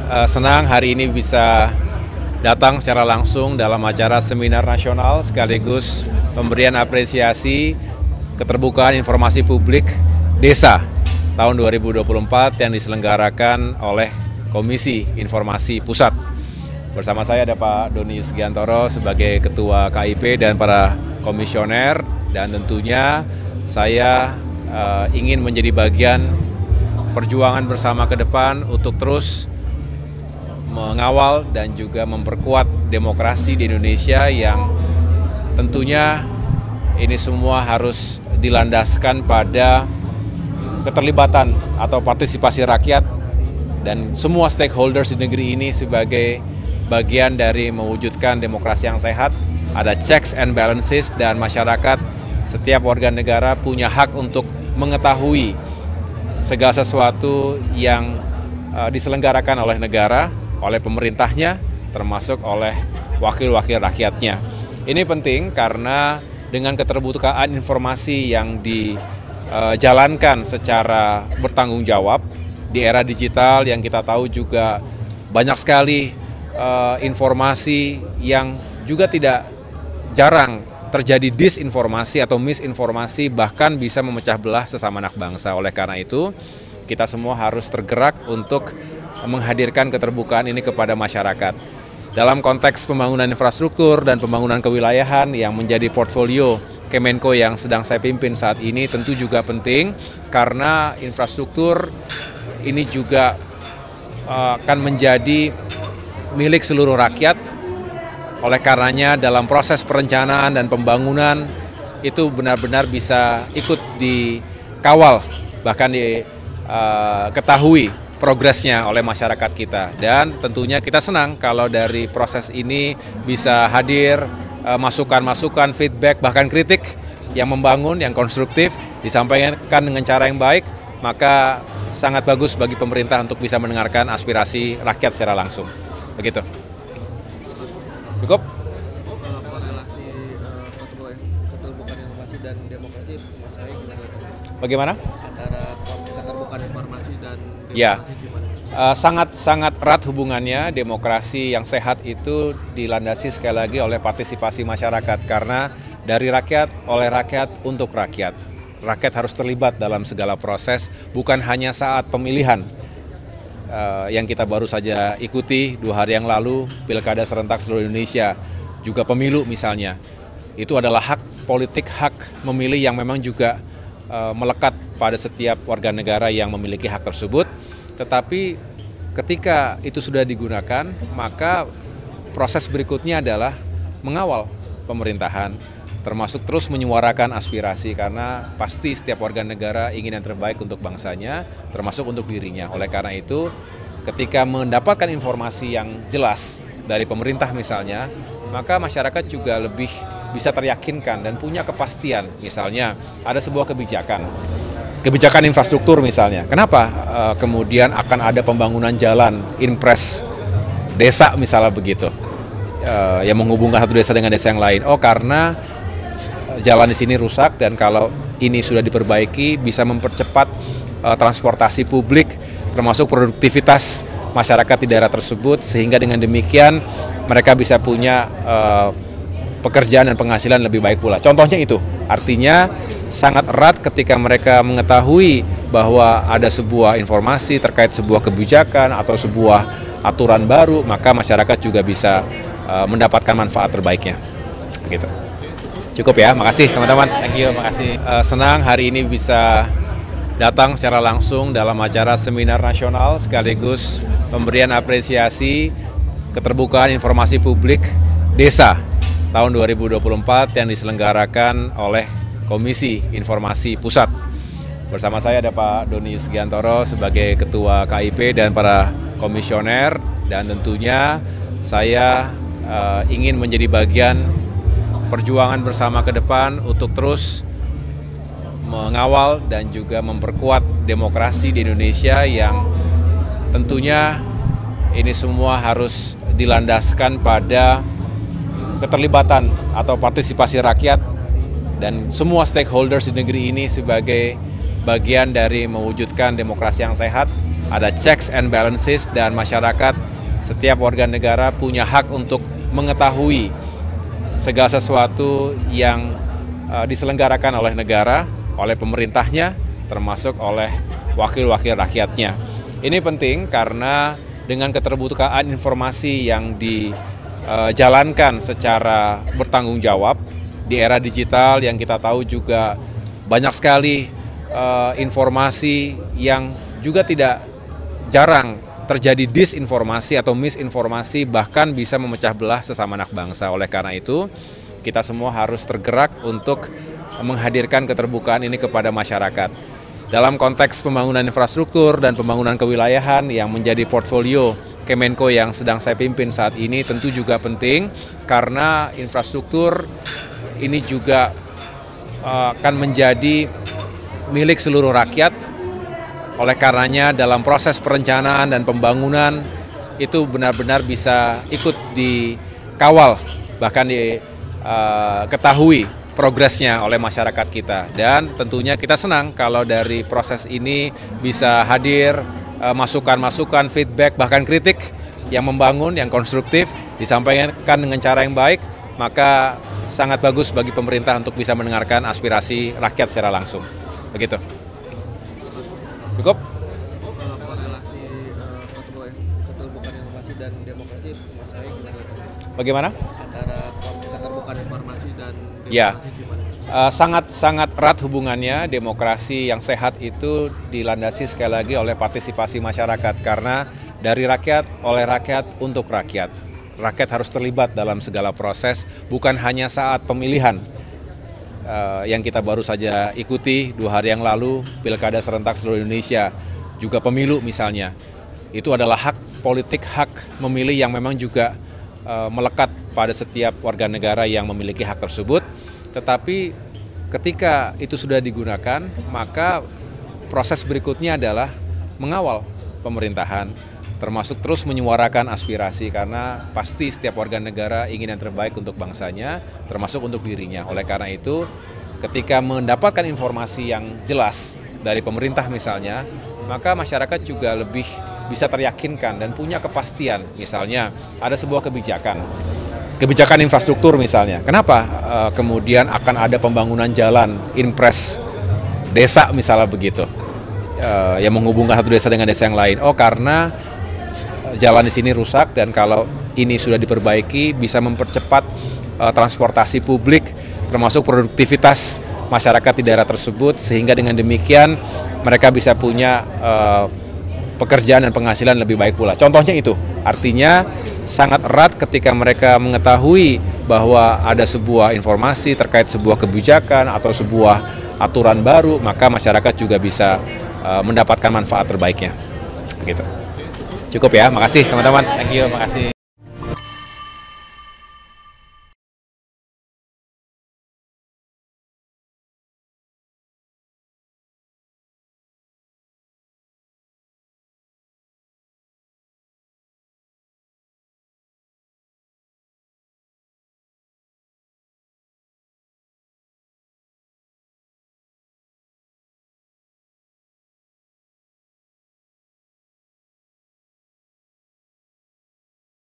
Senang hari ini bisa datang secara langsung dalam acara seminar nasional sekaligus pemberian apresiasi keterbukaan informasi publik desa tahun 2024 yang diselenggarakan oleh Komisi Informasi Pusat. Bersama saya ada Pak Doni Sugiantoro sebagai Ketua KIP dan para komisioner, dan tentunya saya ingin menjadi bagian perjuangan bersama ke depan untuk terus mengawal dan juga memperkuat demokrasi di Indonesia yang tentunya ini semua harus dilandaskan pada keterlibatan atau partisipasi rakyat dan semua stakeholders di negeri ini sebagai bagian dari mewujudkan demokrasi yang sehat. Ada checks and balances dan masyarakat, setiap warga negara punya hak untuk mengetahui segala sesuatu yang diselenggarakan oleh negara, oleh pemerintahnya, termasuk oleh wakil-wakil rakyatnya. Ini penting karena dengan keterbukaan informasi yang dijalankan secara bertanggung jawab di era digital yang kita tahu juga banyak sekali informasi yang juga tidak jarang terjadi disinformasi atau misinformasi, bahkan bisa memecah belah sesama anak bangsa. Oleh karena itu, kita semua harus tergerak untuk menghadirkan keterbukaan ini kepada masyarakat. Dalam konteks pembangunan infrastruktur dan pembangunan kewilayahan yang menjadi portfolio Kemenko yang sedang saya pimpin saat ini tentu juga penting, karena infrastruktur ini juga akan menjadi milik seluruh rakyat. Oleh karenanya dalam proses perencanaan dan pembangunan itu benar-benar bisa ikut dikawal, bahkan diketahui progresnya oleh masyarakat kita. Dan tentunya kita senang kalau dari proses ini bisa hadir masukan-masukan, feedback, bahkan kritik yang membangun, yang konstruktif, disampaikan dengan cara yang baik, maka sangat bagus bagi pemerintah untuk bisa mendengarkan aspirasi rakyat secara langsung. Begitu. Cukup? Kalau korelasi keterbukaan informasi dan demokrasi, saya gimana? Bagaimana? Antara keterbukaan informasi dan demokrasi Ya, gimana? sangat erat hubungannya. Demokrasi yang sehat itu dilandasi sekali lagi oleh partisipasi masyarakat, karena dari rakyat, oleh rakyat, untuk rakyat. Rakyat harus terlibat dalam segala proses, bukan hanya saat pemilihan. Yang kita baru saja ikuti 2 hari yang lalu, pilkada serentak seluruh Indonesia, juga pemilu misalnya. Itu adalah hak politik, hak memilih yang memang juga melekat pada setiap warga negara yang memiliki hak tersebut. Tetapi ketika itu sudah digunakan, maka proses berikutnya adalah mengawal pemerintahan, termasuk terus menyuarakan aspirasi, karena pasti setiap warga negara ingin yang terbaik untuk bangsanya, termasuk untuk dirinya. Oleh karena itu, ketika mendapatkan informasi yang jelas dari pemerintah misalnya, maka masyarakat juga lebih bisa teryakinkan dan punya kepastian. Misalnya ada sebuah kebijakan infrastruktur misalnya. Kenapa kemudian akan ada pembangunan jalan, impres desa misalnya begitu, yang menghubungkan satu desa dengan desa yang lain. Oh, karena jalan di sini rusak, dan kalau ini sudah diperbaiki bisa mempercepat transportasi publik, termasuk produktivitas masyarakat di daerah tersebut, sehingga dengan demikian mereka bisa punya pekerjaan dan penghasilan lebih baik pula. Contohnya itu, artinya sangat erat ketika mereka mengetahui bahwa ada sebuah informasi terkait sebuah kebijakan atau sebuah aturan baru, maka masyarakat juga bisa mendapatkan manfaat terbaiknya. Begitu. Cukup ya, makasih teman-teman. Thank you, makasih. Senang hari ini bisa datang secara langsung dalam acara seminar nasional sekaligus pemberian apresiasi keterbukaan informasi publik desa tahun 2024 yang diselenggarakan oleh Komisi Informasi Pusat. Bersama saya ada Pak Doni Sugiantoro sebagai Ketua KIP dan para komisioner, dan tentunya saya ingin menjadi bagian perjuangan bersama ke depan untuk terus mengawal dan juga memperkuat demokrasi di Indonesia yang tentunya ini semua harus dilandaskan pada keterlibatan atau partisipasi rakyat dan semua stakeholders di negeri ini sebagai bagian dari mewujudkan demokrasi yang sehat, ada checks and balances, dan masyarakat, setiap warga negara punya hak untuk mengetahui segala sesuatu yang diselenggarakan oleh negara, oleh pemerintahnya, termasuk oleh wakil-wakil rakyatnya. Ini penting karena dengan keterbukaan informasi yang dijalankan secara bertanggung jawab di era digital yang kita tahu juga banyak sekali informasi yang juga tidak jarang terjadi disinformasi atau misinformasi, bahkan bisa memecah belah sesama anak bangsa. Oleh karena itu, kita semua harus tergerak untuk menghadirkan keterbukaan ini kepada masyarakat. Dalam konteks pembangunan infrastruktur dan pembangunan kewilayahan yang menjadi portfolio Kemenko yang sedang saya pimpin saat ini tentu juga penting, karena infrastruktur ini juga akan menjadi milik seluruh rakyat. Oleh karenanya dalam proses perencanaan dan pembangunan itu benar-benar bisa ikut dikawal, bahkan diketahui progresnya oleh masyarakat kita. Dan tentunya kita senang kalau dari proses ini bisa hadir masukan-masukan, feedback, bahkan kritik yang membangun, yang konstruktif, disampaikan dengan cara yang baik, maka sangat bagus bagi pemerintah untuk bisa mendengarkan aspirasi rakyat secara langsung. Begitu. Cukup? Kalau korelasi keterbukaan informasi dan demokrasi, Mas Ahaye gimana? Bagaimana? Antara keterbukaan informasi dan demokrasi Ya. gimana? Sangat erat hubungannya. Demokrasi yang sehat itu dilandasi sekali lagi oleh partisipasi masyarakat, karena dari rakyat, oleh rakyat, untuk rakyat. Rakyat harus terlibat dalam segala proses, bukan hanya saat pemilihan yang kita baru saja ikuti 2 hari yang lalu, pilkada serentak seluruh Indonesia, juga pemilu misalnya. Itu adalah hak politik, hak memilih yang memang juga melekat pada setiap warga negara yang memiliki hak tersebut. Tetapi ketika itu sudah digunakan, maka proses berikutnya adalah mengawal pemerintahan, termasuk terus menyuarakan aspirasi, karena pasti setiap warga negara ingin yang terbaik untuk bangsanya, termasuk untuk dirinya. Oleh karena itu, ketika mendapatkan informasi yang jelas dari pemerintah misalnya, maka masyarakat juga lebih bisa teryakinkan dan punya kepastian. Misalnya ada sebuah kebijakan infrastruktur misalnya. Kenapa kemudian akan ada pembangunan jalan, impres desa misalnya begitu, yang menghubungkan satu desa dengan desa yang lain. Oh, karena jalan di sini rusak, dan kalau ini sudah diperbaiki bisa mempercepat transportasi publik, termasuk produktivitas masyarakat di daerah tersebut, sehingga dengan demikian mereka bisa punya pekerjaan dan penghasilan lebih baik pula. Contohnya itu, artinya sangat erat ketika mereka mengetahui bahwa ada sebuah informasi terkait sebuah kebijakan atau sebuah aturan baru, maka masyarakat juga bisa mendapatkan manfaat terbaiknya. Begitu. Cukup ya, makasih teman-teman. Thank you, makasih.